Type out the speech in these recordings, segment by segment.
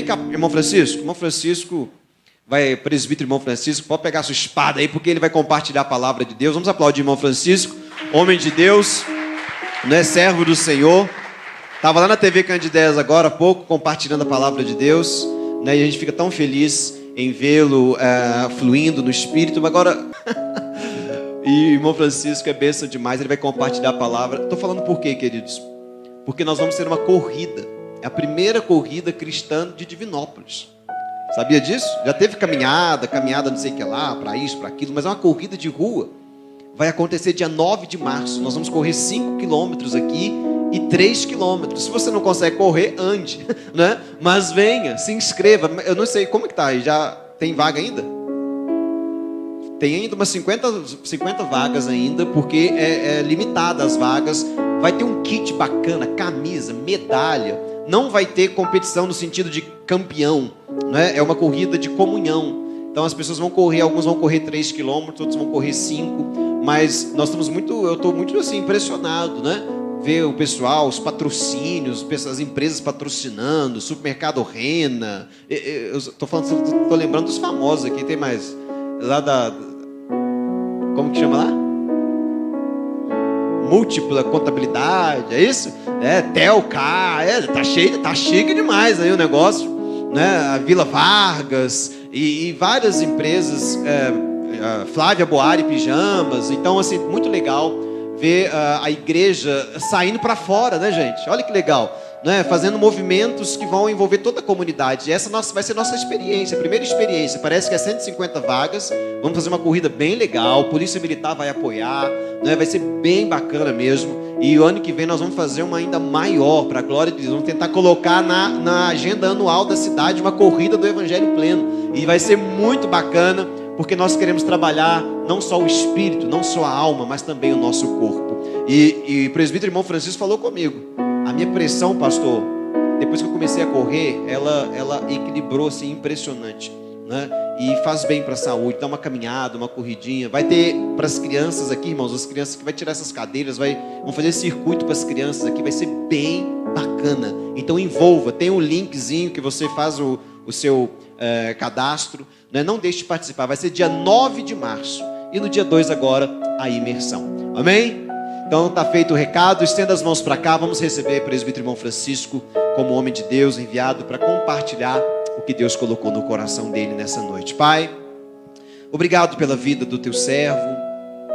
Vem cá, irmão Francisco. Irmão Francisco, presbítero irmão Francisco, pode pegar sua espada aí, porque ele vai compartilhar a palavra de Deus. Vamos aplaudir irmão Francisco, homem de Deus, não é servo do Senhor. Estava lá na TV Candidez agora há pouco, compartilhando a palavra de Deus, né? E a gente fica tão feliz em vê-lo fluindo no Espírito. Mas agora, e irmão Francisco é bênção demais, ele vai compartilhar a palavra. Estou falando por quê, queridos? Porque nós vamos ter uma corrida. É a primeira corrida cristã de Divinópolis. Sabia disso? Já teve caminhada não sei o que lá, para isso, para aquilo, mas é uma corrida de rua. Vai acontecer dia 9 de março. Nós vamos correr 5 quilômetros aqui e 3 quilômetros. Se você não consegue correr, ande, né? Mas venha, se inscreva. Eu não sei, como que tá aí? Já tem vaga ainda? Tem ainda umas 50 vagas ainda, porque é limitada as vagas. Vai ter um kit bacana, camisa, medalha. Não vai ter competição no sentido de campeão, né? É uma corrida de comunhão. Então as pessoas vão correr, alguns vão correr 3 quilômetros, outros vão correr 5. Mas eu estou muito assim, impressionado, né? Ver o pessoal, os patrocínios, as empresas patrocinando, supermercado Rena. Eu estou lembrando dos famosos aqui, tem mais. Lá como que chama lá? Múltipla contabilidade, é isso? Telcar, tá chique demais aí o negócio, né? A Vila Vargas e várias empresas, Flávia Boari Pijamas. Então, assim, muito legal ver a igreja saindo para fora, né, gente? Olha que legal, né? Fazendo movimentos que vão envolver toda a comunidade. E essa vai ser nossa experiência, a primeira experiência. Parece que é 150 vagas. Vamos fazer uma corrida bem legal. Polícia Militar vai apoiar, né? Vai ser bem bacana mesmo. E o ano que vem nós vamos fazer uma ainda maior, para a glória de Deus. Vamos tentar colocar na agenda anual da cidade uma corrida do Evangelho Pleno. E vai ser muito bacana, porque nós queremos trabalhar não só o espírito, não só a alma, mas também o nosso corpo. E o presbítero irmão Francisco falou comigo. A minha pressão, pastor, depois que eu comecei a correr, ela equilibrou assim, impressionante, né? E faz bem para a saúde. Dá uma caminhada, uma corridinha. Vai ter para as crianças aqui, irmãos, as crianças que vai tirar essas cadeiras, vão fazer circuito para as crianças aqui, vai ser bem bacana. Então envolva, tem um linkzinho que você faz o seu cadastro, né? Não deixe de participar. Vai ser dia 9 de março e no dia 2 agora a imersão. Amém? Então está feito o recado. Estenda as mãos para cá. Vamos receber o presbítero irmão Francisco como homem de Deus enviado para compartilhar o que Deus colocou no coração dele nessa noite. Pai, obrigado pela vida do teu servo.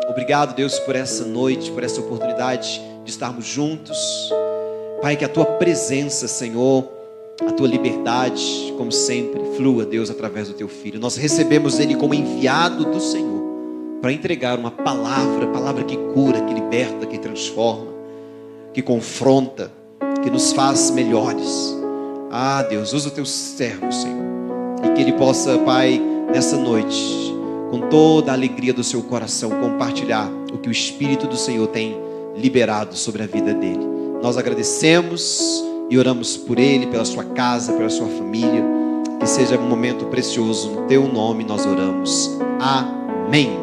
Obrigado, Deus, por essa noite, por essa oportunidade de estarmos juntos. Pai, que a tua presença, Senhor, a tua liberdade, como sempre, flua, Deus, através do teu filho. Nós recebemos ele como enviado do Senhor para entregar uma palavra que cura, que liberta, que transforma, que confronta, que nos faz melhores. Ah, Deus, usa o teu servo, Senhor, e que ele possa, Pai, nessa noite, com toda a alegria do seu coração, compartilhar o que o Espírito do Senhor tem liberado sobre a vida dele. Nós agradecemos e oramos por ele, pela sua casa, pela sua família. Que seja um momento precioso. No teu nome nós oramos. Amém.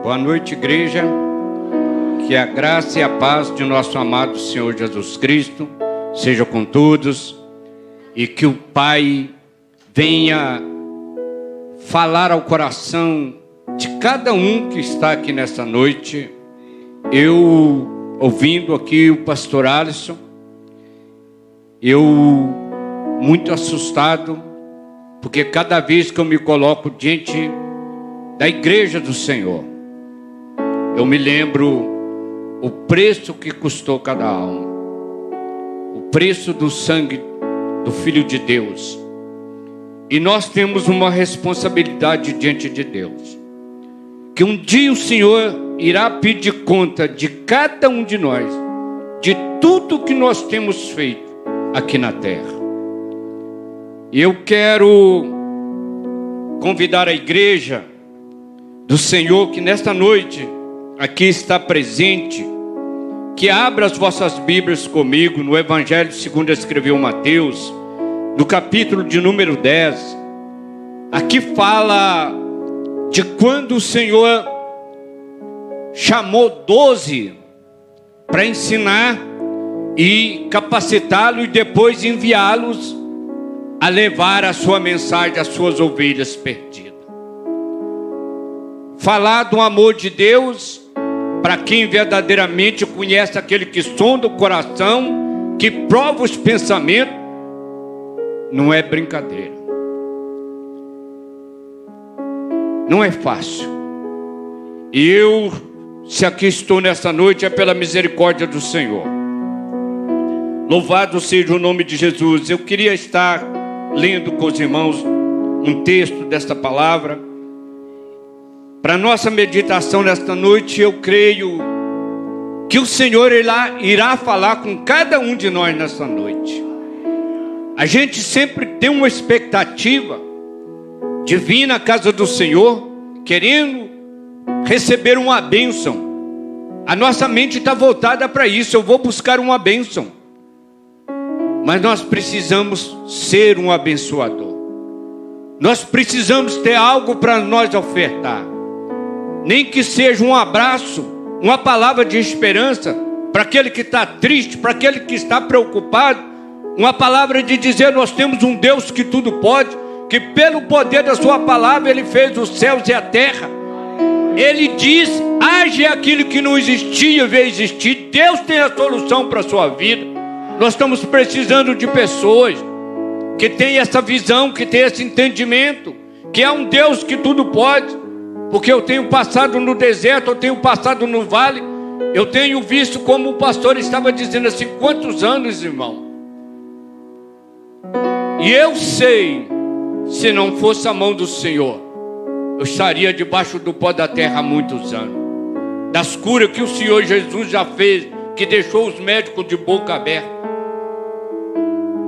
Boa noite, igreja. Que a graça e a paz de nosso amado Senhor Jesus Cristo seja com todos. E que o Pai venha falar ao coração de cada um que está aqui nessa noite. Eu, ouvindo aqui o pastor Alisson, eu muito assustado, porque cada vez que eu me coloco diante da igreja do Senhor, eu me lembro o preço que custou cada alma, o preço do sangue do Filho de Deus. E nós temos uma responsabilidade diante de Deus, que um dia o Senhor irá pedir conta de cada um de nós, de tudo que nós temos feito aqui na terra. E eu quero convidar a igreja do Senhor que nesta noite aqui está presente, que abra as vossas Bíblias comigo no Evangelho segundo escreveu Mateus, no capítulo de número 10. Aqui fala de quando o Senhor chamou 12 para ensinar e capacitá-los e depois enviá-los a levar a sua mensagem às suas ovelhas perdidas. Falar do amor de Deus para quem verdadeiramente conhece aquele que sonda o coração, que prova os pensamentos, não é brincadeira. Não é fácil. E eu, se aqui estou nessa noite, é pela misericórdia do Senhor. Louvado seja o nome de Jesus. Eu queria estar lendo com os irmãos um texto desta palavra. Para nossa meditação nesta noite, eu creio que o Senhor irá falar com cada um de nós nessa noite. A gente sempre tem uma expectativa de vir na casa do Senhor, querendo receber uma bênção. A nossa mente está voltada para isso. Eu vou buscar uma bênção. Mas nós precisamos ser um abençoador. Nós precisamos ter algo para nós ofertar. Nem que seja um abraço, uma palavra de esperança para aquele que está triste, para aquele que está preocupado. Uma palavra de dizer: nós temos um Deus que tudo pode, que pelo poder da sua palavra Ele fez os céus e a terra. Ele diz: age aquilo que não existia, veio existir. Deus tem a solução para a sua vida. Nós estamos precisando de pessoas que têm essa visão, que têm esse entendimento, que é um Deus que tudo pode. Porque eu tenho passado no deserto, eu tenho passado no vale, eu tenho visto, como o pastor estava dizendo assim, quantos anos, irmão? E eu sei, se não fosse a mão do Senhor, eu estaria debaixo do pó da terra há muitos anos. Das curas que o Senhor Jesus já fez, que deixou os médicos de boca aberta.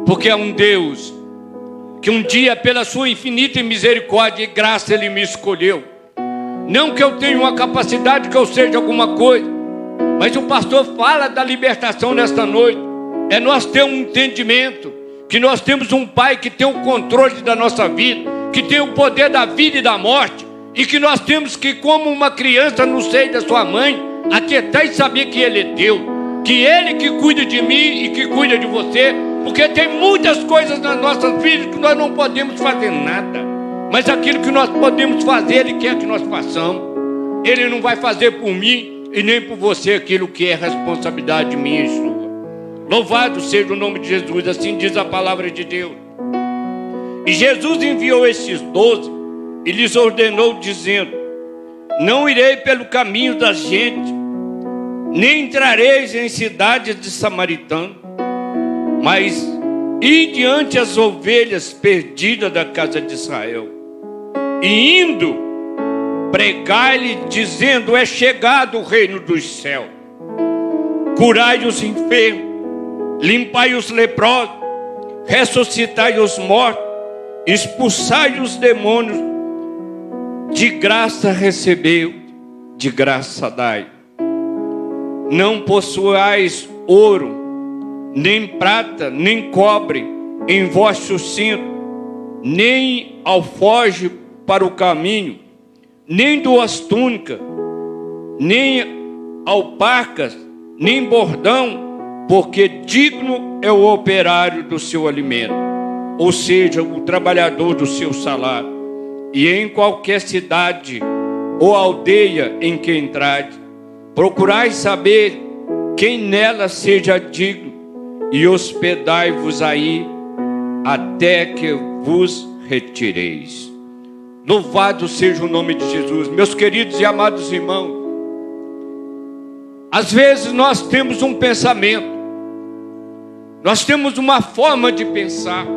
Porque é um Deus que um dia, pela sua infinita misericórdia e graça, Ele me escolheu. Não que eu tenha uma capacidade, que eu seja alguma coisa, mas o pastor fala da libertação nesta noite. É nós ter um entendimento que nós temos um Pai que tem o controle da nossa vida, que tem o poder da vida e da morte, e que nós temos que, como uma criança no seio da sua mãe, aquietar e saber que Ele é Deus, que Ele que cuida de mim e que cuida de você, porque tem muitas coisas nas nossas vidas que nós não podemos fazer nada. Mas aquilo que nós podemos fazer, Ele quer que nós façamos. Ele não vai fazer por mim e nem por você aquilo que é responsabilidade minha e sua. Louvado seja o nome de Jesus, assim diz a palavra de Deus. E Jesus enviou estes 12 e lhes ordenou, dizendo: não irei pelo caminho da gente, nem entrareis em cidades de samaritanos, mas ide diante as ovelhas perdidas da casa de Israel. E indo, pregai-lhe, dizendo: é chegado o reino dos céus. Curai os enfermos, limpai os leprosos, ressuscitai os mortos, expulsai os demônios. De graça recebeu, de graça dai. Não possuais ouro, nem prata, nem cobre em vosso cinto, nem alforje para o caminho, nem duas túnicas, nem alparcas, nem bordão, porque digno é o operário do seu alimento, ou seja, o trabalhador do seu salário. E em qualquer cidade ou aldeia em que entrade, procurai saber quem nela seja digno, e hospedai-vos aí até que vos retireis. Louvado seja o nome de Jesus. Meus queridos e amados irmãos, às vezes nós temos um pensamento, nós temos uma forma de pensar,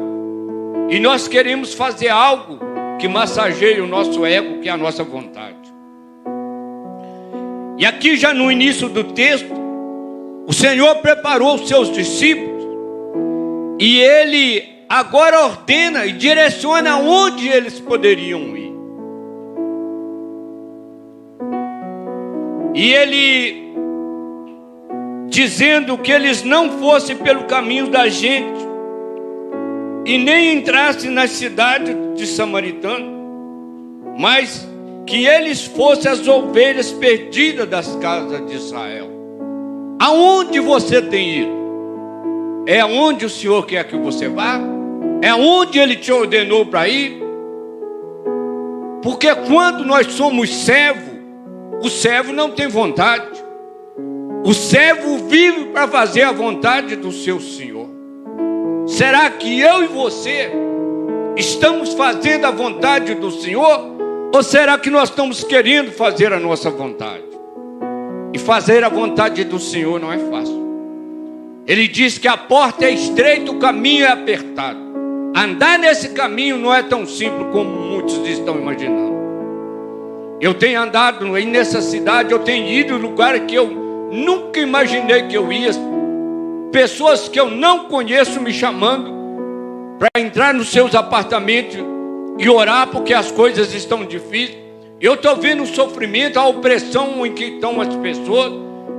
e nós queremos fazer algo que massageie o nosso ego, que é a nossa vontade. E aqui já no início do texto, o Senhor preparou os seus discípulos, e Ele agora ordena e direciona onde eles poderiam ir. E Ele dizendo que eles não fossem pelo caminho da gente e nem entrassem nas cidades de Samaritano, mas que eles fossem as ovelhas perdidas das casas de Israel. Aonde você tem ido? É aonde o Senhor quer que você vá? É aonde Ele te ordenou para ir? Porque quando nós somos servo, o servo não tem vontade. O servo vive para fazer a vontade do seu Senhor. Será que eu e você estamos fazendo a vontade do Senhor? Ou será que nós estamos querendo fazer a nossa vontade? E fazer a vontade do Senhor não é fácil. Ele diz que a porta é estreita, o caminho é apertado. Andar nesse caminho não é tão simples como muitos estão imaginando. Eu tenho andado aí nessa cidade, eu tenho ido em lugares que eu nunca imaginei que eu ia. Pessoas que eu não conheço me chamando para entrar nos seus apartamentos e orar porque as coisas estão difíceis. Eu estou vendo o sofrimento, a opressão em que estão as pessoas.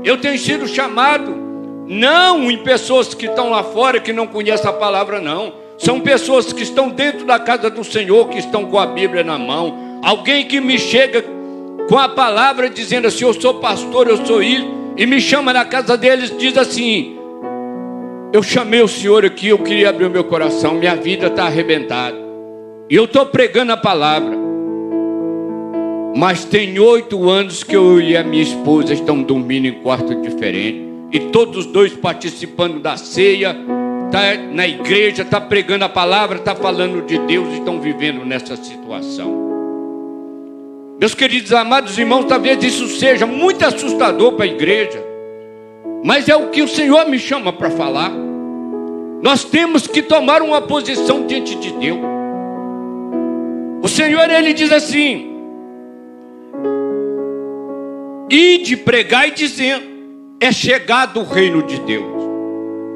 Eu tenho sido chamado, não em pessoas que estão lá fora, que não conhecem a palavra, não. São pessoas que estão dentro da casa do Senhor, que estão com a Bíblia na mão. Alguém que me chega com a palavra dizendo assim: eu sou pastor, eu sou isso, e me chama na casa deles, diz assim: eu chamei o Senhor aqui, eu queria abrir o meu coração, minha vida está arrebentada. E eu estou pregando a palavra. Mas tem 8 anos que eu e a minha esposa estão dormindo em quarto diferente. E todos os dois participando da ceia, tá na igreja, tá pregando a palavra, tá falando de Deus e estão vivendo nessa situação. Meus queridos amados irmãos, talvez isso seja muito assustador para a igreja, mas é o que o Senhor me chama para falar. Nós temos que tomar uma posição diante de Deus. O Senhor, Ele diz assim: ide pregar e dizendo, é chegado o reino de Deus.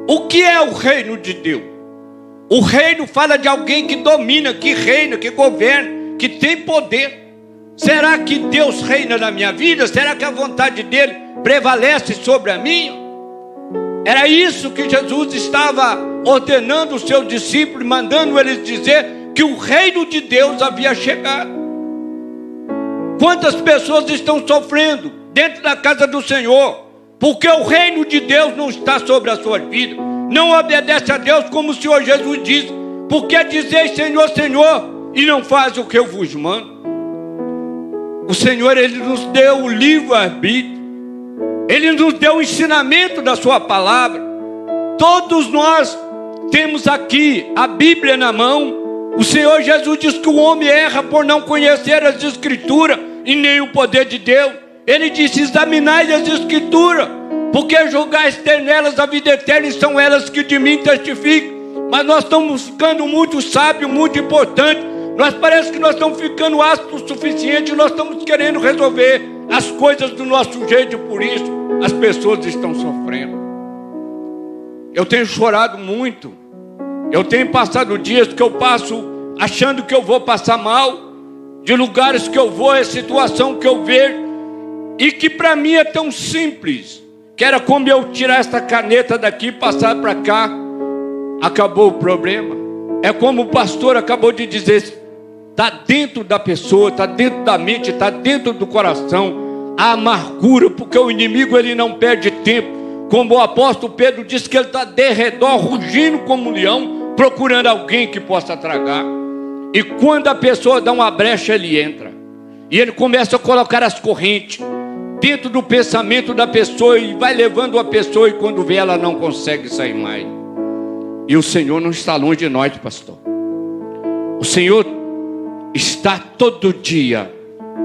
O que é o reino de Deus? O reino fala de alguém que domina, que reina, que governa, que tem poder. Será que Deus reina na minha vida? Será que a vontade dele prevalece sobre a minha? Era isso que Jesus estava ordenando os seus discípulos, mandando eles dizer que o reino de Deus havia chegado. Quantas pessoas estão sofrendo dentro da casa do Senhor, porque o reino de Deus não está sobre a sua vida, não obedece a Deus, como o Senhor Jesus disse: porque dizeis Senhor, Senhor, e não faz o que eu vos mando. O Senhor, Ele nos deu o livre-arbítrio, Ele nos deu o ensinamento da sua palavra. Todos nós temos aqui a Bíblia na mão. O Senhor Jesus diz que o homem erra por não conhecer as Escrituras e nem o poder de Deus. Ele disse: examinai as Escrituras, porque julgais ter nelas a vida eterna, e são elas que de mim testificam. Mas nós estamos ficando muito sábios, muito importantes. Nós parece que nós estamos ficando aptos o suficiente, nós estamos querendo resolver as coisas do nosso jeito, por isso as pessoas estão sofrendo. Eu tenho chorado muito. Eu tenho passado dias que eu passo achando que eu vou passar mal, de lugares que eu vou, é situação que eu vejo, e que para mim é tão simples, que era como eu tirar esta caneta daqui e passar para cá, acabou o problema. É como o pastor acabou de dizer, está dentro da pessoa, está dentro da mente, está dentro do coração, a amargura, porque o inimigo ele não perde tempo, como o apóstolo Pedro disse que ele está de redor, rugindo como um leão, procurando alguém que possa tragar. E quando a pessoa dá uma brecha, ele entra, e ele começa a colocar as correntes dentro do pensamento da pessoa, e vai levando a pessoa, e quando vê, ela não consegue sair mais. E o Senhor não está longe de nós, pastor. O Senhor está todo dia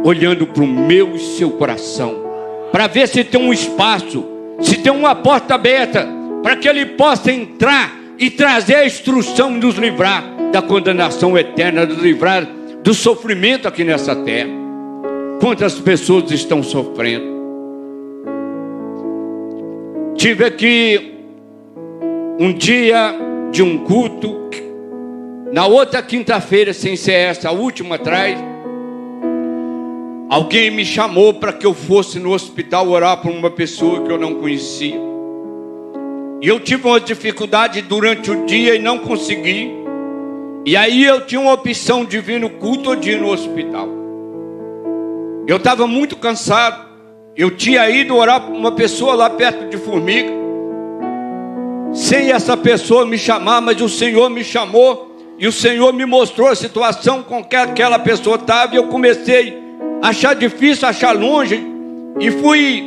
olhando para o meu e seu coração, para ver se tem um espaço, se tem uma porta aberta, para que Ele possa entrar e trazer a instrução e nos livrar da condenação eterna, nos livrar do sofrimento aqui nessa terra. Quantas pessoas estão sofrendo? Tive aqui um dia de um culto, na outra quinta-feira, sem ser essa, a última atrás, alguém me chamou para que eu fosse no hospital orar por uma pessoa que eu não conhecia. E eu tive uma dificuldade durante o dia e não consegui. E aí eu tinha uma opção de vir no culto ou de ir no hospital. Eu estava muito cansado. Eu tinha ido orar para uma pessoa lá perto de Formiga, sem essa pessoa me chamar, mas o Senhor me chamou, e o Senhor me mostrou a situação com que aquela pessoa estava, e eu comecei a achar difícil, achar longe, e fui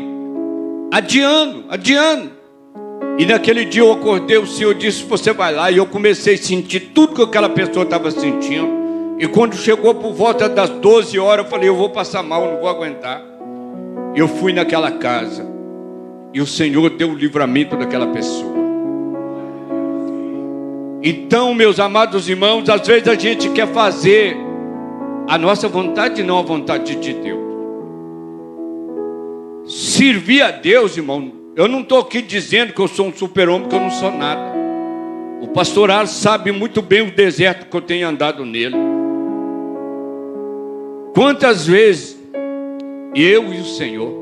adiando. E naquele dia eu acordei, o Senhor disse, você vai lá, e eu comecei a sentir tudo que aquela pessoa estava sentindo, e quando chegou por volta das 12 horas, eu falei, eu vou passar mal, eu não vou aguentar. Eu fui naquela casa, e o Senhor deu o livramento daquela pessoa. Então, meus amados irmãos, às vezes a gente quer fazer a nossa vontade e não a vontade de Deus. Servir a Deus, irmão, eu não estou aqui dizendo que eu sou um super-homem, que eu não sou nada. O pastor Ars sabe muito bem o deserto que eu tenho andado nele. Quantas vezes eu e o Senhor,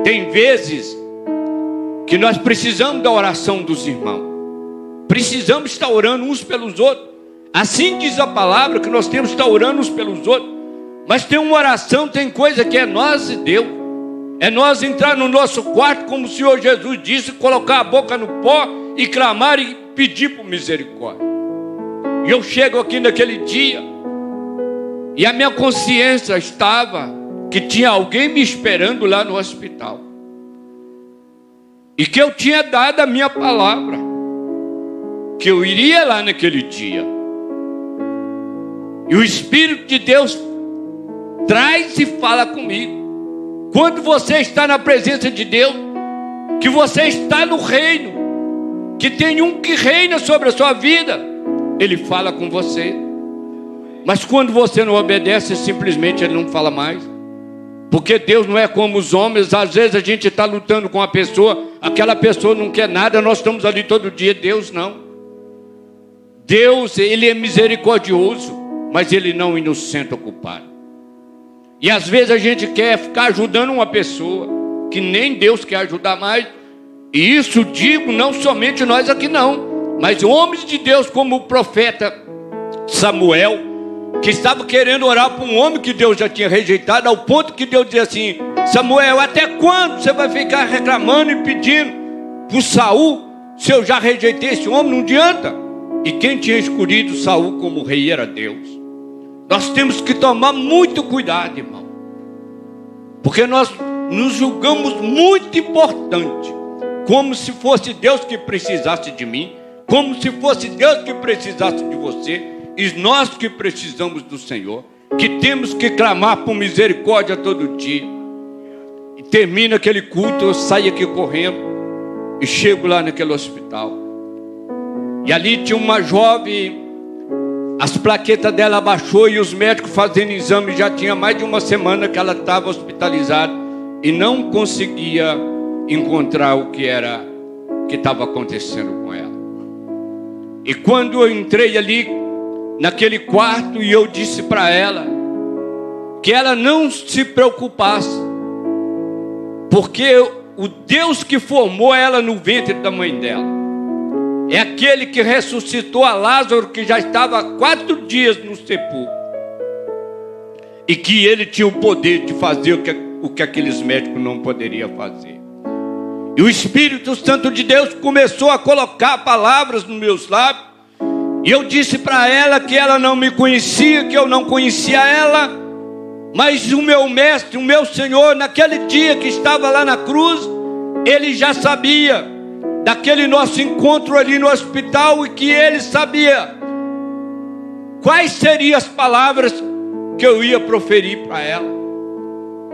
tem vezes que nós precisamos da oração dos irmãos. Precisamos estar orando uns pelos outros. Assim diz a palavra que nós temos que estar orando uns pelos outros. Mas tem uma oração, tem coisa que é nós e Deus. É nós entrar no nosso quarto, como o Senhor Jesus disse, colocar a boca no pó e clamar e pedir por misericórdia. E eu chego aqui naquele dia, e a minha consciência estava que tinha alguém me esperando lá no hospital. E que eu tinha dado a minha palavra, que eu iria lá naquele dia. E o Espírito de Deus traz e fala comigo. Quando você está na presença de Deus, que você está no reino, que tem um que reina sobre a sua vida, Ele fala com você. Mas quando você não obedece, simplesmente Ele não fala mais. Porque Deus não é como os homens. Às vezes a gente está lutando com a pessoa, aquela pessoa não quer nada, nós estamos ali todo dia. Deus não. Deus, Ele é misericordioso, mas Ele não inocenta o culpado. E às vezes a gente quer ficar ajudando uma pessoa que nem Deus quer ajudar mais. E isso digo não somente nós aqui não, mas homens de Deus como o profeta Samuel, que estava querendo orar para um homem que Deus já tinha rejeitado, ao ponto que Deus dizia assim, Samuel, até quando você vai ficar reclamando e pedindo por Saul, se eu já rejeitei esse homem? Não adianta. E quem tinha escolhido Saul como rei era Deus. Nós temos que tomar muito cuidado, irmão, porque nós nos julgamos muito importante, como se fosse Deus que precisasse de mim, como se fosse Deus que precisasse de você, e nós que precisamos do Senhor, que temos que clamar por misericórdia todo dia. E termina aquele culto, eu saio aqui correndo e chego lá naquele hospital, e ali tinha uma jovem. As plaquetas dela abaixou e os médicos fazendo exame, já tinha mais de uma semana que ela estava hospitalizada e não conseguia encontrar o que estava acontecendo com ela. E quando eu entrei ali naquele quarto, e eu disse para ela que ela não se preocupasse, porque o Deus que formou ela no ventre da mãe dela é aquele que ressuscitou a Lázaro, que já estava há 4 dias no sepulcro, e que ele tinha o poder de fazer o que aqueles médicos não poderiam fazer. E o Espírito Santo de Deus começou a colocar palavras nos meus lábios, e eu disse para ela que ela não me conhecia, que eu não conhecia ela, mas o meu mestre, o meu Senhor, naquele dia que estava lá na cruz, Ele já sabia daquele nosso encontro ali no hospital, e que Ele sabia quais seriam as palavras que eu ia proferir para ela,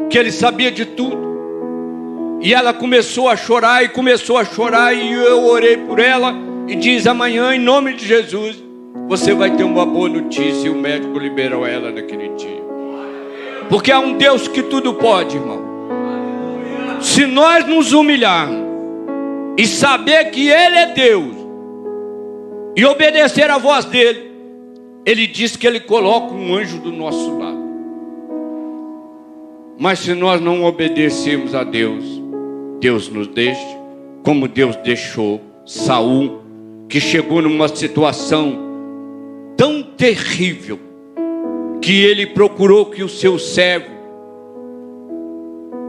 que Ele sabia de tudo. E ela começou a chorar, e eu orei por ela, e diz, amanhã, em nome de Jesus, você vai ter uma boa notícia. E o médico liberou ela naquele dia, porque há um Deus que tudo pode, irmão. Se nós nos humilharmos e saber que Ele é Deus, e obedecer a voz dEle, Ele diz que Ele coloca um anjo do nosso lado. Mas se nós não obedecermos a Deus, Deus nos deixa, como Deus deixou Saul, que chegou numa situação tão terrível, que ele procurou que o seu servo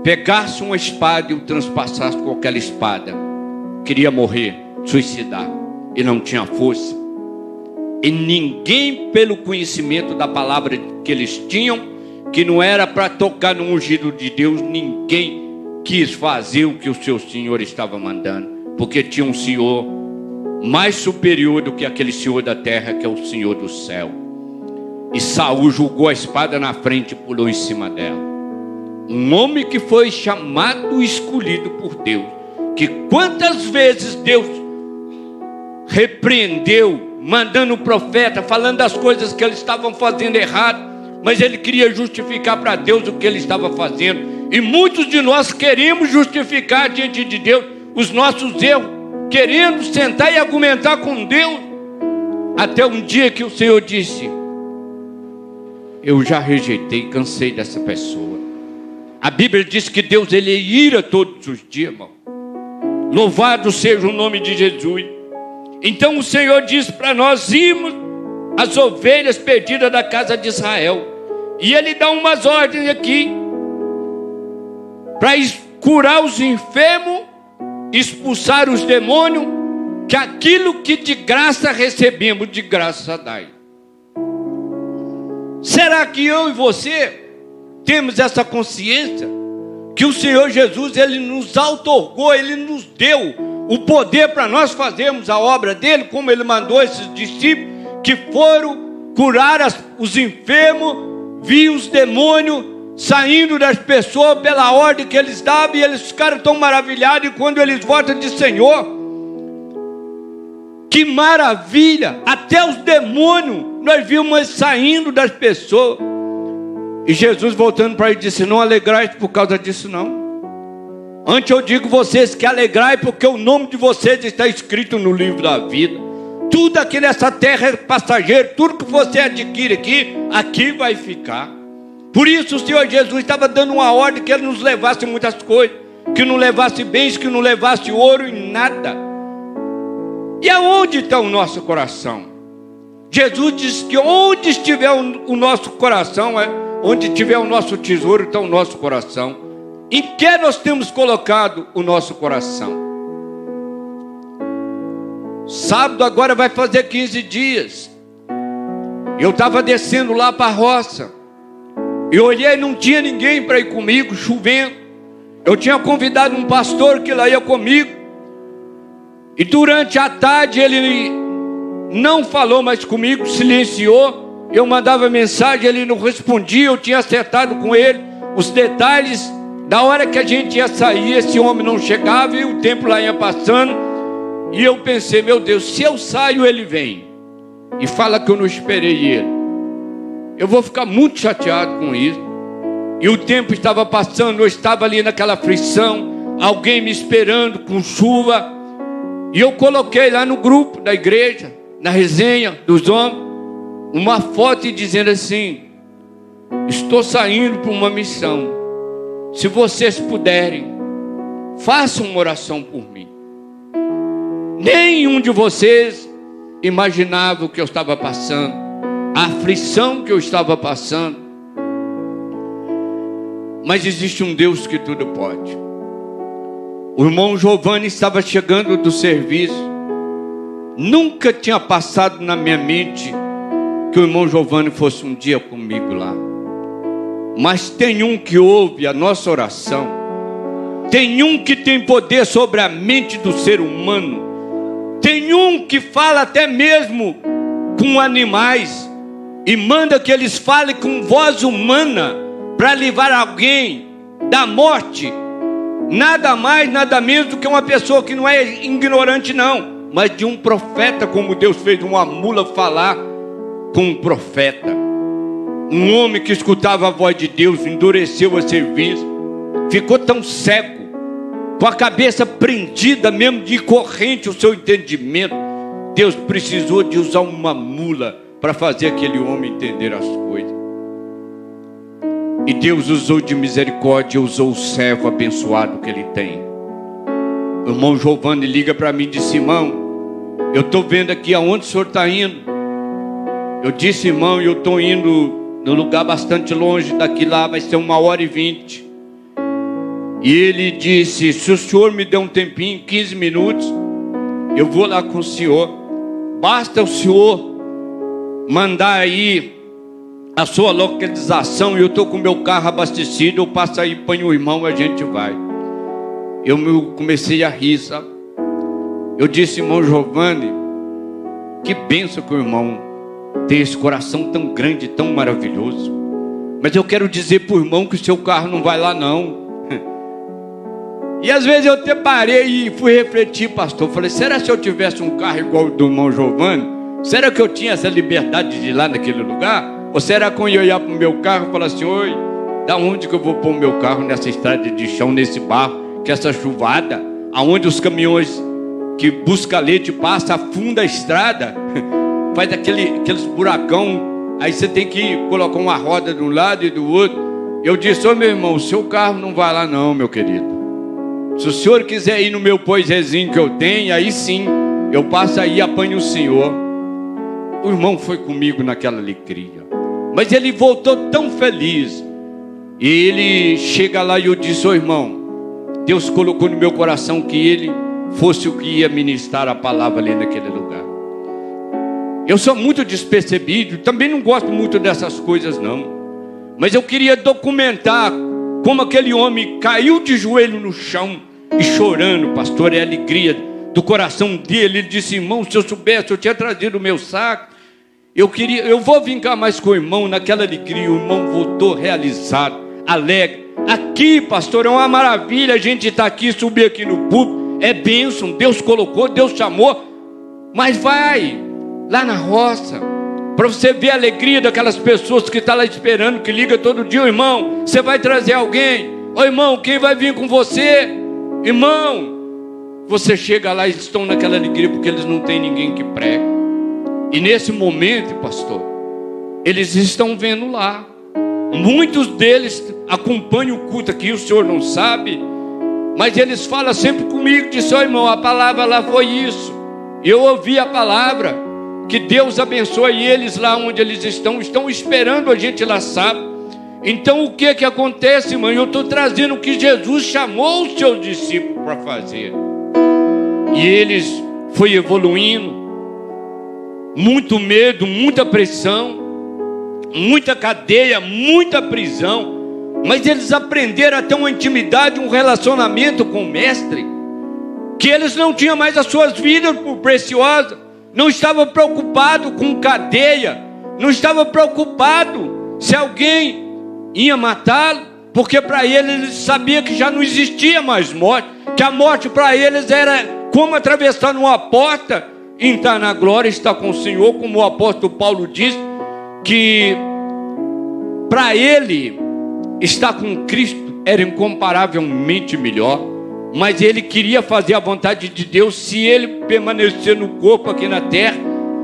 pegasse uma espada e o transpassasse com aquela espada, queria morrer, suicidar, e não tinha força. E ninguém, pelo conhecimento da palavra que eles tinham, que não era para tocar no ungido de Deus, ninguém quis fazer o que o seu Senhor estava mandando, porque tinha um Senhor mais superior do que aquele Senhor da terra, que é o Senhor do céu. E Saul jogou a espada na frente e pulou em cima dela. Um homem que foi chamado e escolhido por Deus, que quantas vezes Deus repreendeu, mandando o profeta, falando das coisas que eles estavam fazendo errado, mas ele queria justificar para Deus o que ele estava fazendo. E muitos de nós queremos justificar diante de Deus os nossos erros, querendo sentar e argumentar com Deus, até um dia que o Senhor disse: eu já rejeitei, cansei dessa pessoa. A Bíblia diz que Deus, ele ira todos os dias, irmão. Louvado seja o nome de Jesus. Então o Senhor diz para nós irmos as ovelhas perdidas da casa de Israel. E ele dá umas ordens aqui para curar os enfermos, expulsar os demônios, que aquilo que de graça recebemos, de graça dai. Será que eu e você temos essa consciência que o Senhor Jesus, ele nos outorgou, ele nos deu o poder para nós fazermos a obra dele, como ele mandou esses discípulos que foram curar os enfermos, viu os demônios saindo das pessoas pela ordem que eles davam, e eles ficaram tão maravilhados, e quando eles voltam de Senhor, que maravilha, até os demônios nós vimos saindo das pessoas. E Jesus voltando para ele disse: não alegrai por causa disso não. Antes eu digo vocês que alegrai, porque o nome de vocês está escrito no livro da vida. Tudo aqui nessa terra é passageiro, tudo que você adquire aqui vai ficar. Por isso o Senhor Jesus estava dando uma ordem que ele nos levasse muitas coisas, que não levasse bens, que não levasse ouro e nada. E aonde está o nosso coração? Jesus disse que onde estiver o nosso coração, onde tiver o nosso tesouro, está o nosso coração. Em que nós temos colocado o nosso coração? Sábado agora vai fazer 15 dias. Eu estava descendo lá para a roça. Eu olhei e não tinha ninguém para ir comigo, chovendo. Eu tinha convidado um pastor que lá ia comigo. E durante a tarde ele não falou mais comigo, silenciou. Eu mandava mensagem, ele não respondia. Eu tinha acertado com ele os detalhes. Da hora que a gente ia sair, esse homem não chegava e o tempo lá ia passando. E eu pensei: meu Deus, se eu saio, ele vem e fala que eu não esperei ele. Eu vou ficar muito chateado com isso. E o tempo estava passando, eu estava ali naquela aflição, alguém me esperando com chuva. E eu coloquei lá no grupo da igreja, na resenha dos homens, uma foto dizendo assim: estou saindo para uma missão. Se vocês puderem, façam uma oração por mim. Nenhum de vocês imaginava o que eu estava passando, a aflição que eu estava passando. Mas existe um Deus que tudo pode. O irmão Giovanni estava chegando do serviço. Nunca tinha passado na minha mente que o irmão Giovanni fosse um dia comigo lá. Mas tem um que ouve a nossa oração. Tem um que tem poder sobre a mente do ser humano. Tem um que fala até mesmo com animais e manda que eles falem com voz humana para livrar alguém da morte. Nada mais, nada menos do que uma pessoa que não é ignorante não, mas de um profeta, como Deus fez uma mula falar com um profeta. Um homem que escutava a voz de Deus endureceu a serviço, ficou tão cego, com a cabeça prendida mesmo de corrente o seu entendimento. Deus precisou de usar uma mula para fazer aquele homem entender as coisas. E Deus usou de misericórdia, usou o servo abençoado que ele tem. O irmão Giovanni liga para mim e disse: irmão, eu estou vendo aqui aonde o senhor está indo. Eu disse: irmão, eu estou indo num lugar bastante longe daqui, lá vai ser 1h20. E ele disse: se o senhor me der um tempinho, 15 minutos, eu vou lá com o senhor. Basta o senhor mandar aí a sua localização, e eu estou com o meu carro abastecido, eu passo aí, ponho o irmão e a gente vai. Eu comecei a rir, sabe? Eu disse: irmão Giovanni, que bênção que o irmão tem esse coração tão grande, tão maravilhoso. Mas eu quero dizer para o irmão que o seu carro não vai lá não. E às vezes eu até parei e fui refletir, pastor. Falei: será que se eu tivesse um carro igual o do irmão Giovanni, será que eu tinha essa liberdade de ir lá naquele lugar? Ou será que eu ia olhar para o meu carro e falar assim: oi, da onde que eu vou pôr o meu carro nessa estrada de chão, nesse barro, que essa chuvada, aonde os caminhões que busca leite passa, afunda a estrada, faz aqueles buracão, aí você tem que colocar uma roda de um lado e do outro. Eu disse: ô meu irmão, o seu carro não vai lá não, meu querido. Se o senhor quiser ir no meu poisézinho que eu tenho, aí sim, eu passo aí e apanho o senhor. O irmão foi comigo naquela alegria, mas ele voltou tão feliz. E ele chega lá e eu disse: ô irmão, Deus colocou no meu coração que ele fosse o que ia ministrar a palavra ali naquele lugar. Eu sou muito despercebido, também não gosto muito dessas coisas não, mas eu queria documentar como aquele homem caiu de joelho no chão e chorando, pastor, é a alegria do coração dele. Ele disse: irmão, se eu soubesse, eu tinha trazido o meu saco. Eu vou vingar mais com o irmão. Naquela alegria, o irmão voltou realizado, alegre. Aqui, pastor, é uma maravilha a gente estar aqui, subir aqui no púlpito. É bênção, Deus colocou, Deus chamou. Mas vai lá na roça, para você ver a alegria daquelas pessoas que estão lá esperando, que liga todo dia: irmão, você vai trazer alguém? Ô irmão, quem vai vir com você? Irmão, você chega lá e estão naquela alegria porque eles não têm ninguém que pregue. E nesse momento, pastor, eles estão vendo lá. Muitos deles acompanham o culto aqui, o senhor não sabe, mas eles falam sempre comigo, dizem: ó irmão, a palavra lá foi isso. Eu ouvi a palavra, que Deus abençoe eles lá onde eles estão esperando a gente lá, sabe? Então o que acontece, irmão? Eu estou trazendo o que Jesus chamou os seus discípulos para fazer. E eles foi evoluindo, muito medo, muita pressão, muita cadeia, muita prisão, mas eles aprenderam a ter uma intimidade, um relacionamento com o mestre, que eles não tinham mais as suas vidas por preciosas, não estavam preocupados com cadeia, não estavam preocupados se alguém ia matá-lo, porque para eles sabiam que já não existia mais morte, que a morte para eles era como atravessar uma porta e entrar na glória, estar com o Senhor, como o apóstolo Paulo diz, que para ele estar com Cristo era incomparavelmente melhor, mas ele queria fazer a vontade de Deus. Se ele permanecer no corpo aqui na terra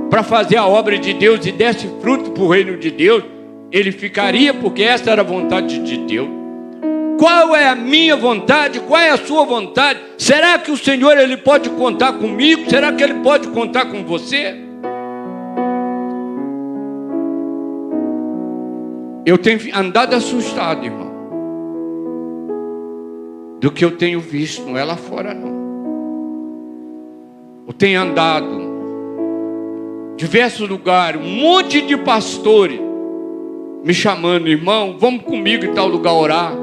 para fazer a obra de Deus e desse fruto para o reino de Deus, ele ficaria, porque essa era a vontade de Deus. Qual é a minha vontade? Qual é a sua vontade? Será que o Senhor ele pode contar comigo? Será que ele pode contar com você? Eu tenho andado assustado, irmão, do que eu tenho visto. Não é lá fora não. Eu tenho andado em diversos lugares, um monte de pastores me chamando: irmão, vamos comigo em tal lugar orar.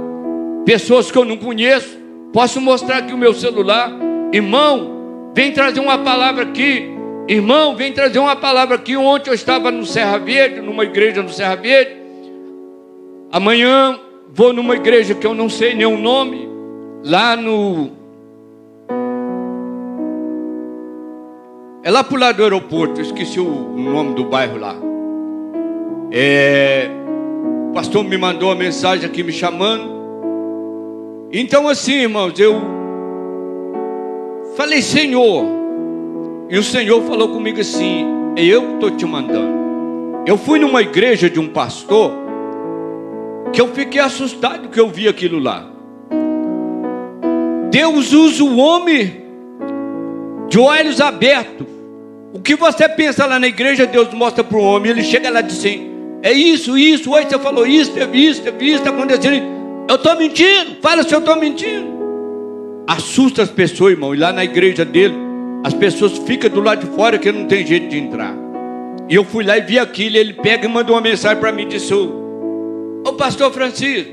Pessoas que eu não conheço, posso mostrar aqui o meu celular: irmão, vem trazer uma palavra aqui. Irmão, vem trazer uma palavra aqui. Ontem eu estava no Serra Verde, numa igreja no Serra Verde. Amanhã vou numa igreja que eu não sei nem o nome, lá no... é lá para o lado do aeroporto, eu esqueci o nome do bairro lá. O pastor me mandou uma mensagem aqui me chamando. Então assim, irmãos, eu falei: Senhor, e o Senhor falou comigo assim: eu que estou te mandando. Eu fui numa igreja de um pastor que eu fiquei assustado que eu vi aquilo lá. Deus usa o homem de olhos abertos. O que você pensa lá na igreja, Deus mostra para o homem. Ele chega lá e diz assim: é isso, hoje você falou isso, teve isso, está acontecendo. Eu estou mentindo? Fala se eu estou mentindo. Assusta as pessoas, irmão. E lá na igreja dele, as pessoas ficam do lado de fora que não tem jeito de entrar. E eu fui lá e vi aquilo. Ele pega e manda uma mensagem para mim e disse: ô pastor Francisco,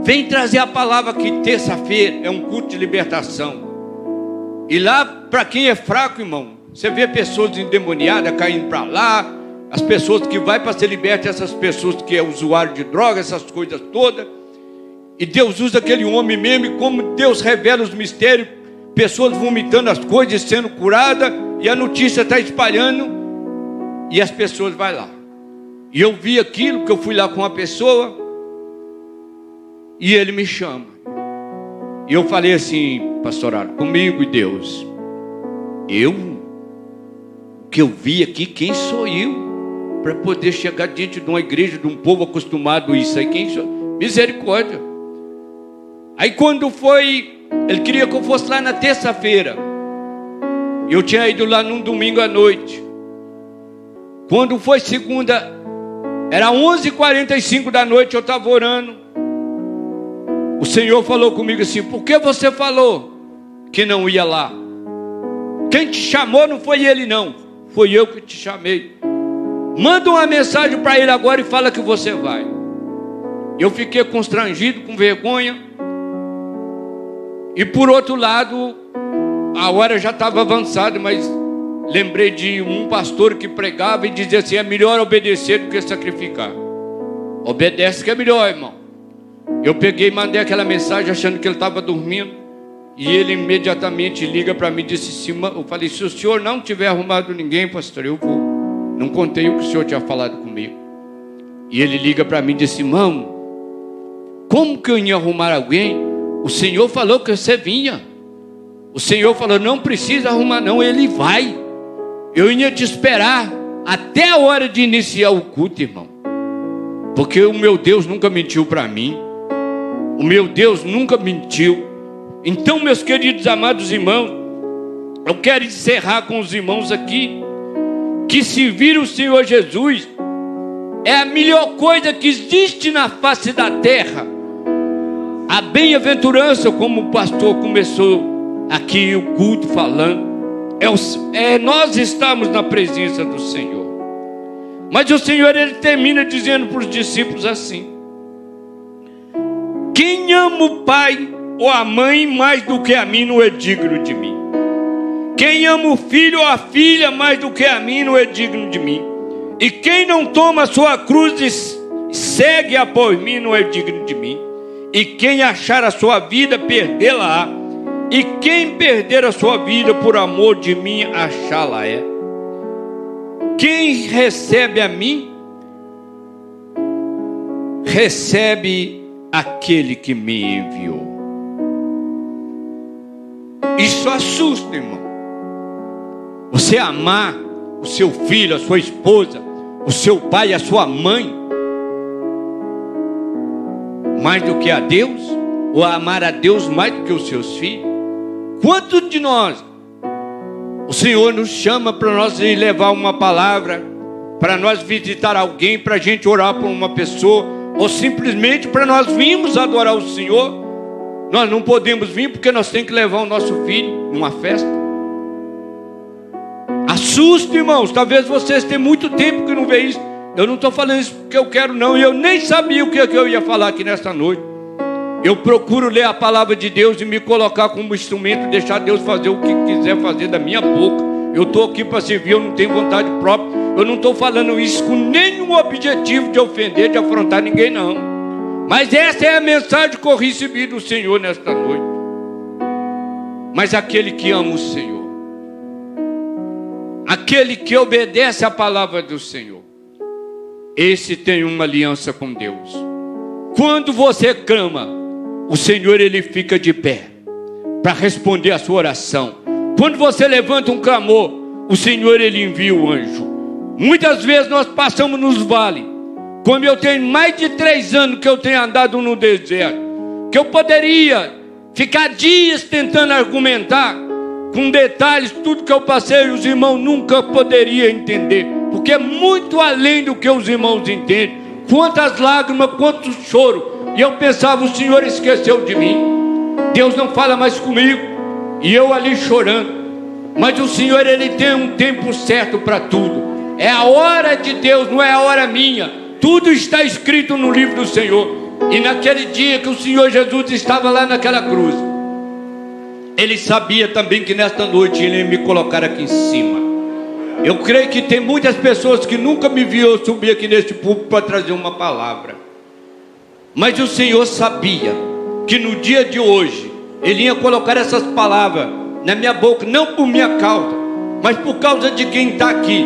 vem trazer a palavra aqui terça-feira. É um culto de libertação. E lá, para quem é fraco, irmão, você vê pessoas endemoniadas caindo para lá. As pessoas que vai para ser libertas, essas pessoas que é usuário de droga, essas coisas todas. E Deus usa aquele homem mesmo, e como Deus revela os mistérios, pessoas vomitando as coisas, sendo curadas, e a notícia está espalhando, e as pessoas vão lá. E eu vi aquilo, que eu fui lá com uma pessoa, e ele me chama. E eu falei assim: pastor, comigo e Deus, o que eu vi aqui, quem sou eu para poder chegar diante de uma igreja, de um povo acostumado a isso aí? Quem sou? Misericórdia. Aí quando foi, ele queria que eu fosse lá na terça-feira. Eu tinha ido lá num domingo à noite. Quando foi segunda, era 11h45 da noite, eu estava orando. O Senhor falou comigo assim: por que você falou que não ia lá? Quem te chamou não foi ele não, foi eu que te chamei. Manda uma mensagem para ele agora e fala que você vai. Eu fiquei constrangido, com vergonha. E por outro lado, a hora já estava avançada, mas lembrei de um pastor que pregava e dizia assim: é melhor obedecer do que sacrificar. Obedece que é melhor, irmão. Eu peguei e mandei aquela mensagem achando que ele estava dormindo. E ele imediatamente liga para mim e disse assim: eu falei, se o senhor não tiver arrumado ninguém, pastor, eu vou. Não contei o que o senhor tinha falado comigo. E ele liga para mim e disse: irmão, como que eu ia arrumar alguém? O Senhor falou que você vinha. O Senhor falou: não precisa arrumar não, Ele vai. Eu ia te esperar até a hora de iniciar o culto, irmão. Porque o meu Deus nunca mentiu para mim. O meu Deus nunca mentiu. Então, meus queridos amados irmãos, eu quero encerrar com os irmãos aqui, que servir o Senhor Jesus é a melhor coisa que existe na face da terra. A bem-aventurança, como o pastor começou aqui o culto falando, nós estamos na presença do Senhor. Mas o Senhor, ele termina dizendo para os discípulos assim: quem ama o pai ou a mãe mais do que a mim não é digno de mim. Quem ama o filho ou a filha mais do que a mim não é digno de mim. E quem não toma a sua cruz e segue após mim não é digno de mim. E quem achar a sua vida, perdê-la-á. E quem perder a sua vida por amor de mim, achá-la-é. Quem recebe a mim, recebe aquele que me enviou. Isso assusta, irmão. Você amar o seu filho, a sua esposa, o seu pai, a sua mãe, mais do que a Deus, ou amar a Deus mais do que os seus filhos? Quantos de nós o Senhor nos chama para nós ir levar uma palavra, para nós visitar alguém, para a gente orar por uma pessoa, ou simplesmente para nós virmos adorar o Senhor? Nós não podemos vir porque nós temos que levar o nosso filho numa festa. Assusta, irmãos. Talvez vocês tenham muito tempo que não vê isso. Eu não estou falando isso porque eu quero não. E eu nem sabia o que eu ia falar aqui nesta noite. Eu procuro ler a palavra de Deus e me colocar como instrumento, deixar Deus fazer o que quiser fazer da minha boca. Eu estou aqui para servir, eu não tenho vontade própria. Eu não estou falando isso com nenhum objetivo de ofender, de afrontar ninguém, não. Mas essa é a mensagem que eu recebi do Senhor nesta noite. Mas aquele que ama o Senhor, aquele que obedece à palavra do Senhor, esse tem uma aliança com Deus. Quando você clama, o Senhor, ele fica de pé para responder a sua oração. Quando você levanta um clamor, o Senhor, ele envia o anjo. Muitas vezes nós passamos nos vales. Como eu tenho mais de 3 anos que eu tenho andado no deserto, que eu poderia ficar dias tentando argumentar com detalhes tudo que eu passei, os irmãos nunca poderiam entender, porque é muito além do que os irmãos entendem. Quantas lágrimas, quanto choro, E eu pensava, o Senhor esqueceu de mim, Deus não fala mais comigo. E eu ali chorando. Mas o Senhor, Ele tem um tempo certo para tudo. É a hora de Deus, não é a hora minha. Tudo está escrito no livro do Senhor. E naquele dia que o Senhor Jesus estava lá naquela cruz, Ele sabia também que nesta noite Ele ia me colocar aqui em cima. Eu creio que tem muitas pessoas que nunca me viram subir aqui neste púlpito para trazer uma palavra. Mas o Senhor sabia que no dia de hoje Ele ia colocar essas palavras na minha boca, não por minha causa, mas por causa de quem está aqui.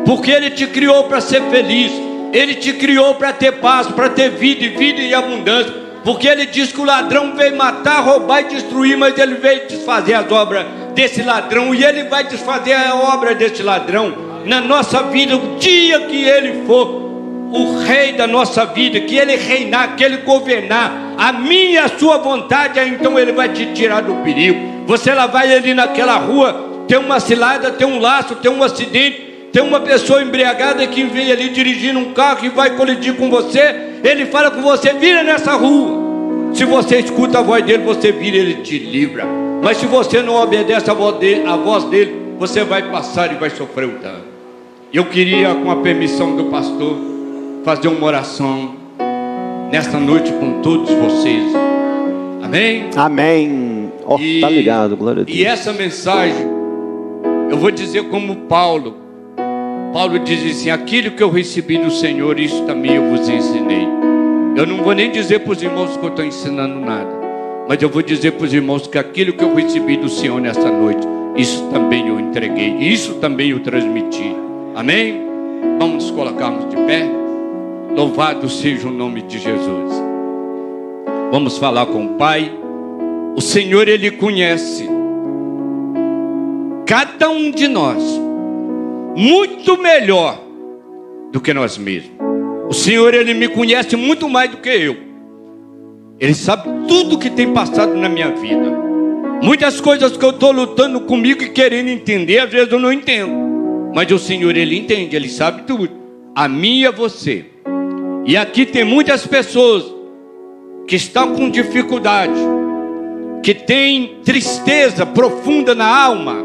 Porque Ele te criou para ser feliz, Ele te criou para ter paz, para ter vida e vida em abundância. Porque Ele diz que o ladrão veio matar, roubar e destruir, mas Ele veio desfazer as obras desse ladrão. E Ele vai desfazer a obra desse ladrão na nossa vida, o dia que Ele for o rei da nossa vida, que Ele reinar, que Ele governar a minha e a sua vontade, aí então Ele vai te tirar do perigo. Você lá vai ali naquela rua, tem uma cilada, tem um laço, tem um acidente, tem uma pessoa embriagada que vem ali dirigindo um carro e vai colidir com você. Ele fala com você, vira nessa rua. Se você escuta a voz dele, você vira, ele te livra. Mas se você não obedece a voz dele, você vai passar e vai sofrer o dano. Eu queria, com a permissão do pastor, fazer uma oração nesta noite com todos vocês. Amém? Amém. Tá ligado, glória a Deus. E essa mensagem, eu vou dizer como Paulo diz assim: aquilo que eu recebi do Senhor, isso também eu vos ensinei. Eu não vou nem dizer para os irmãos que eu estou ensinando nada, mas eu vou dizer para os irmãos que aquilo que eu recebi do Senhor nesta noite, isso também eu entreguei, isso também eu transmiti. Amém? Vamos nos colocarmos de pé. Louvado seja o nome de Jesus. Vamos falar com o Pai. O Senhor, Ele conhece cada um de nós muito melhor do que nós mesmos. O Senhor, Ele me conhece muito mais do que eu. Ele sabe tudo que tem passado na minha vida. Muitas coisas que eu estou lutando comigo e querendo entender, às vezes eu não entendo. Mas o Senhor, Ele entende, Ele sabe tudo. A mim e a você. E aqui tem muitas pessoas que estão com dificuldade, que têm tristeza profunda na alma.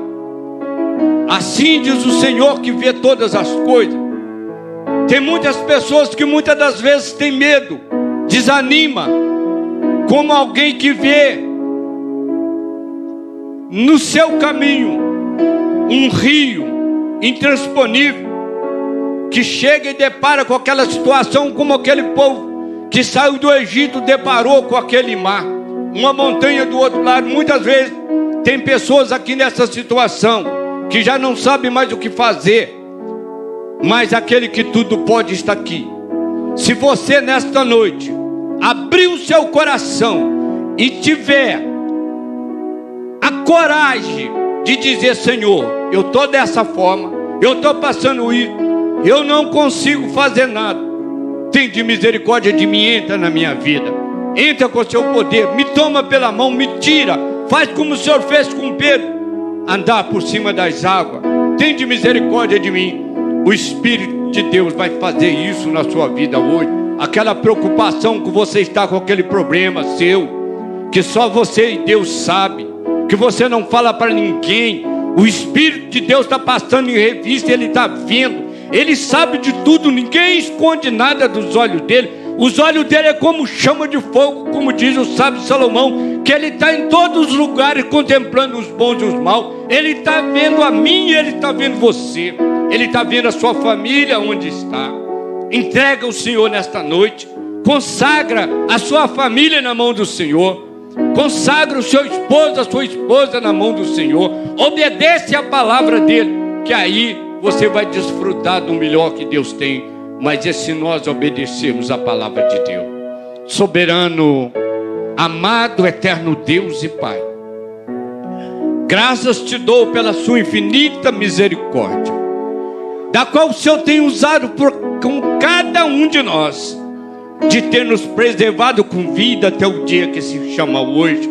Assim diz o Senhor que vê todas as coisas. Tem muitas pessoas que muitas das vezes têm medo, desanima, como alguém que vê no seu caminho um rio intransponível, que chega e depara com aquela situação, como aquele povo que saiu do Egito deparou com aquele mar, uma montanha do outro lado. Muitas vezes tem pessoas aqui nessa situação que já não sabem mais o que fazer, mas aquele que tudo pode está aqui. Se você nesta noite abrir o seu coração e tiver a coragem de dizer: Senhor, eu estou dessa forma, eu estou passando isso, eu não consigo fazer nada, tem de misericórdia de mim, entra na minha vida, entra com o seu poder, me toma pela mão, me tira, faz como o Senhor fez com Pedro, andar por cima das águas, tem de misericórdia de mim. O Espírito de Deus vai fazer isso na sua vida hoje. Aquela preocupação que você está com aquele problema seu, que só você e Deus sabe, que você não fala para ninguém, o Espírito de Deus está passando em revista, Ele está vendo, Ele sabe de tudo, ninguém esconde nada dos olhos dele. Os olhos dele é como chama de fogo, como diz o sábio Salomão, que Ele está em todos os lugares contemplando os bons e os maus. Ele está vendo a mim e Ele está vendo você. Ele está vendo a sua família onde está. Entrega o Senhor nesta noite. Consagra a sua família na mão do Senhor. Consagra o seu esposo, a sua esposa na mão do Senhor. Obedece a palavra dele, que aí você vai desfrutar do melhor que Deus tem. Mas é se nós obedecermos a palavra de Deus. Soberano, amado, eterno Deus e Pai, graças te dou pela sua infinita misericórdia, da qual o Senhor tem usado com cada um de nós, de ter nos preservado com vida até o dia que se chama hoje,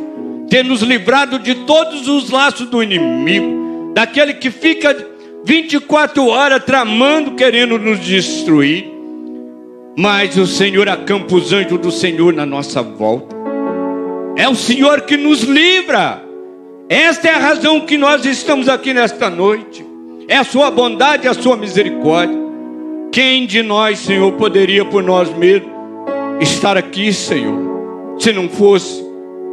ter nos livrado de todos os laços do inimigo, daquele que fica 24 horas tramando, querendo nos destruir. mas o Senhor acampa os anjos do Senhor na nossa volta. É o Senhor que nos livra. Esta é a razão que nós estamos aqui nesta noite. É a sua bondade e a sua misericórdia. Quem de nós, Senhor, poderia por nós mesmos estar aqui, Senhor, se não fosse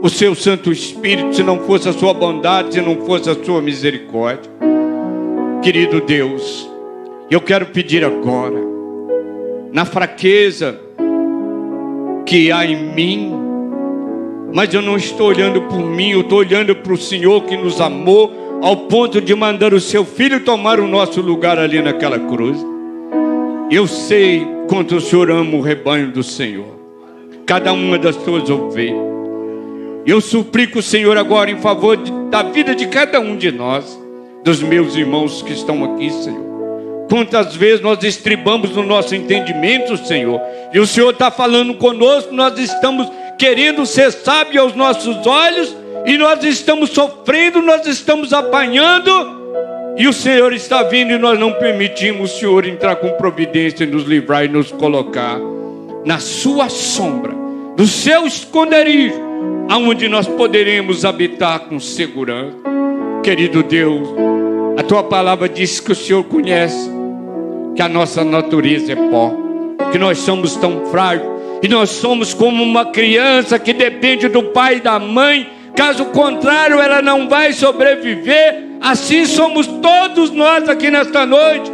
o seu Santo Espírito, se não fosse a sua bondade, se não fosse a sua misericórdia? Querido Deus, eu quero pedir agora, na fraqueza que há em mim, mas eu não estou olhando por mim, eu estou olhando para o Senhor que nos amou ao ponto de mandar o seu Filho tomar o nosso lugar ali naquela cruz. Eu sei quanto o Senhor ama o rebanho do Senhor, cada uma das suas ovelhas. Eu suplico o Senhor agora em favor da vida de cada um de nós, dos meus irmãos que estão aqui, Senhor. Quantas vezes nós estribamos no nosso entendimento, Senhor, e o Senhor está falando conosco, nós estamos querendo ser sábio aos nossos olhos, e nós estamos sofrendo, nós estamos apanhando, e o Senhor está vindo e nós não permitimos o Senhor entrar com providência e nos livrar e nos colocar na sua sombra, do seu esconderijo, aonde nós poderemos habitar com segurança. Querido Deus, a tua palavra diz que o Senhor conhece que a nossa natureza é pó, que nós somos tão frágeis, e nós somos como uma criança que depende do pai e da mãe, caso contrário ela não vai sobreviver. Assim somos todos nós aqui nesta noite,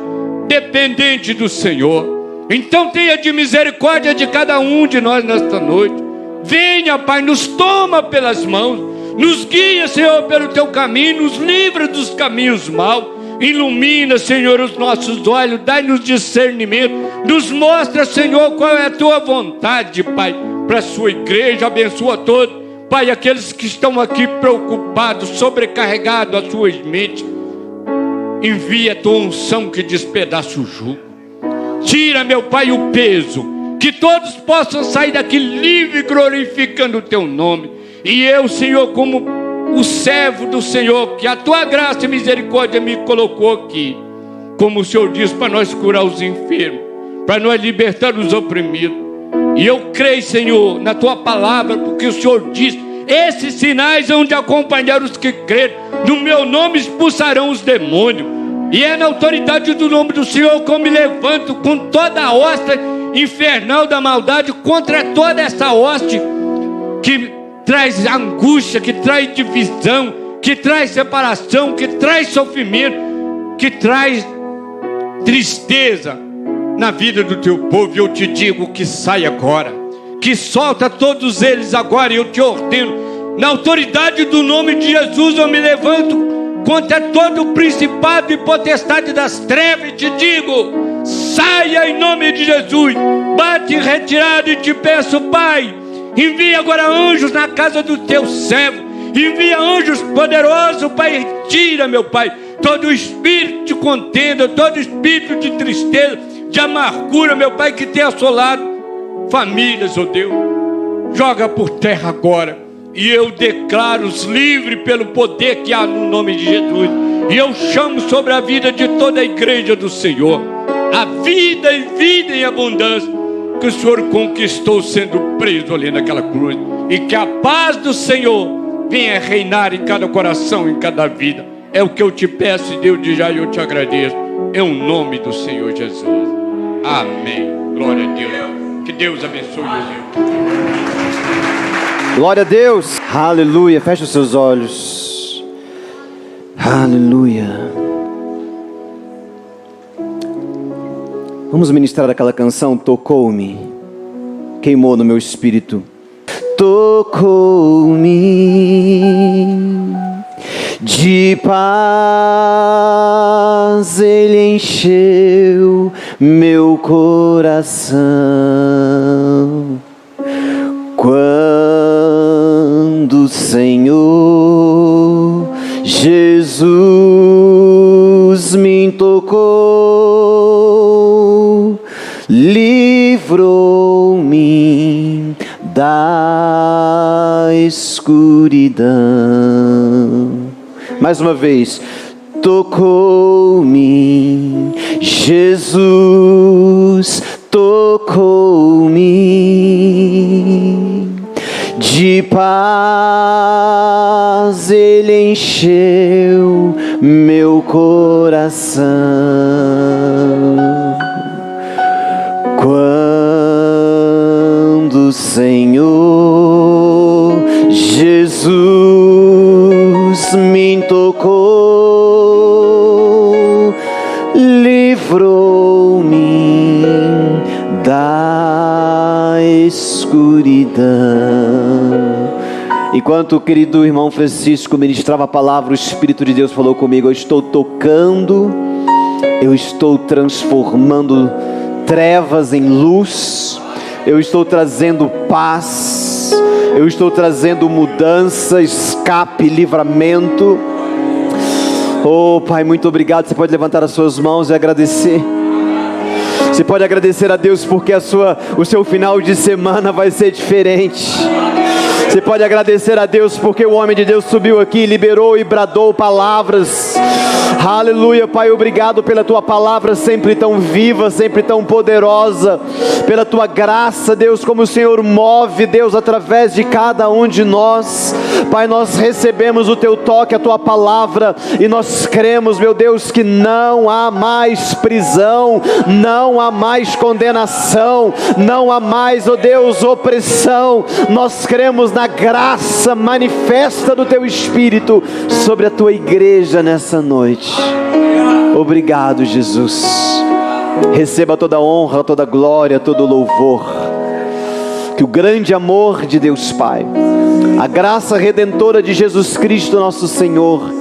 dependentes do Senhor. Então tenha de misericórdia de cada um de nós nesta noite. Venha, Pai, nos toma pelas mãos, nos guia, Senhor, pelo teu caminho, nos livra dos caminhos maus. Ilumina, Senhor, os nossos olhos, dai-nos discernimento, nos mostra, Senhor, qual é a tua vontade, Pai, para a sua igreja. Abençoa todos, Pai, aqueles que estão aqui preocupados, sobrecarregados as suas mentes. Envia a tua unção que despedaça o jugo. Tira, meu Pai, o peso, que todos possam sair daqui livre, glorificando o teu nome. E eu, Senhor, como o servo do Senhor, que a tua graça e misericórdia me colocou aqui, como o Senhor diz, para nós curar os enfermos, para nós libertar os oprimidos. E eu creio, Senhor, na tua palavra, porque o Senhor diz: esses sinais hão de acompanhar os que crerem, no meu nome expulsarão os demônios. E é na autoridade do nome do Senhor que eu me levanto com toda a hoste infernal da maldade, contra toda essa hoste que traz angústia, que traz divisão, que traz separação, que traz sofrimento, que traz tristeza na vida do teu povo. E eu te digo que sai agora, que solta todos eles agora. E eu te ordeno, na autoridade do nome de Jesus, eu me levanto contra todo o principado e potestade das trevas e te digo: saia em nome de Jesus. Bate em retirada e te peço, Pai, envia agora anjos na casa do teu servo. Envia anjos poderosos, Pai. Tira, meu Pai, todo espírito de contenda, todo espírito de tristeza, de amargura, meu Pai, que tem assolado famílias, oh Deus. Joga por terra agora. E eu declaro-os livres pelo poder que há no nome de Jesus. E eu chamo sobre a vida de toda a igreja do Senhor a vida e vida em abundância que o Senhor conquistou sendo preso ali naquela cruz. E que a paz do Senhor venha reinar em cada coração, em cada vida. É o que eu te peço, e Deus de já eu te agradeço, em o nome do Senhor Jesus. Amém. Glória a Deus. Que Deus abençoe o Deus. Glória a Deus. Aleluia. Feche os seus olhos. Aleluia. Vamos ministrar aquela canção, Tocou-me, queimou no meu espírito. Tocou-me, de paz Ele encheu meu coração. Quando o Senhor Jesus me tocou, livrou-me da escuridão. Mais uma vez, tocou-me, Jesus tocou-me, de paz Ele encheu meu coração. Quando o Senhor Jesus me tocou, livrou-me da escuridão. Enquanto o querido irmão Francisco ministrava a palavra, o Espírito de Deus falou comigo: eu estou tocando, eu estou transformando trevas em luz, eu estou trazendo paz, eu estou trazendo mudança, escape, livramento. Oh Pai, muito obrigado. Você pode levantar as suas mãos e agradecer. Você pode agradecer a Deus porque o seu final de semana vai ser diferente. Você pode agradecer a Deus porque o homem de Deus subiu aqui, liberou e bradou palavras. Aleluia, Pai, obrigado pela Tua palavra sempre tão viva, sempre tão poderosa, pela Tua graça, Deus, como o Senhor move, Deus, através de cada um de nós. Pai, nós recebemos o Teu toque, a Tua palavra, e nós cremos, meu Deus, que não há mais prisão, não há mais condenação, não há mais, oh Deus, opressão. Nós cremos na graça manifesta do Teu Espírito sobre a Tua igreja nessa noite. Obrigado, Jesus. Receba toda a honra, toda a glória, todo o louvor. Que o grande amor de Deus Pai, a graça redentora de Jesus Cristo nosso Senhor,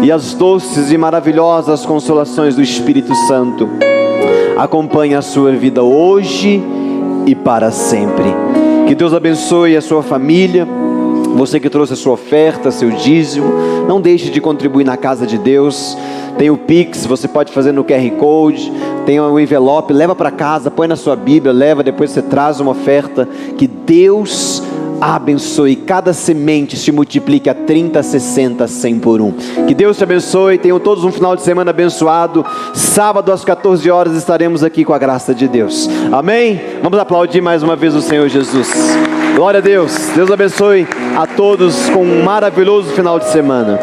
e as doces e maravilhosas consolações do Espírito Santo acompanhem a sua vida hoje e para sempre. Que Deus abençoe a sua família. Você que trouxe a sua oferta, seu dízimo, não deixe de contribuir na casa de Deus. Tem o Pix, você pode fazer no QR Code. Tem o envelope, leva para casa, põe na sua Bíblia, leva, depois você traz uma oferta. Que Deus abençoe, cada semente se multiplique a 30, 60, 100 por 1. Que Deus te abençoe, tenham todos um final de semana abençoado. Sábado às 14 horas estaremos aqui com a graça de Deus. Amém? Vamos aplaudir mais uma vez o Senhor Jesus. Glória a Deus. Deus abençoe a todos com um maravilhoso final de semana.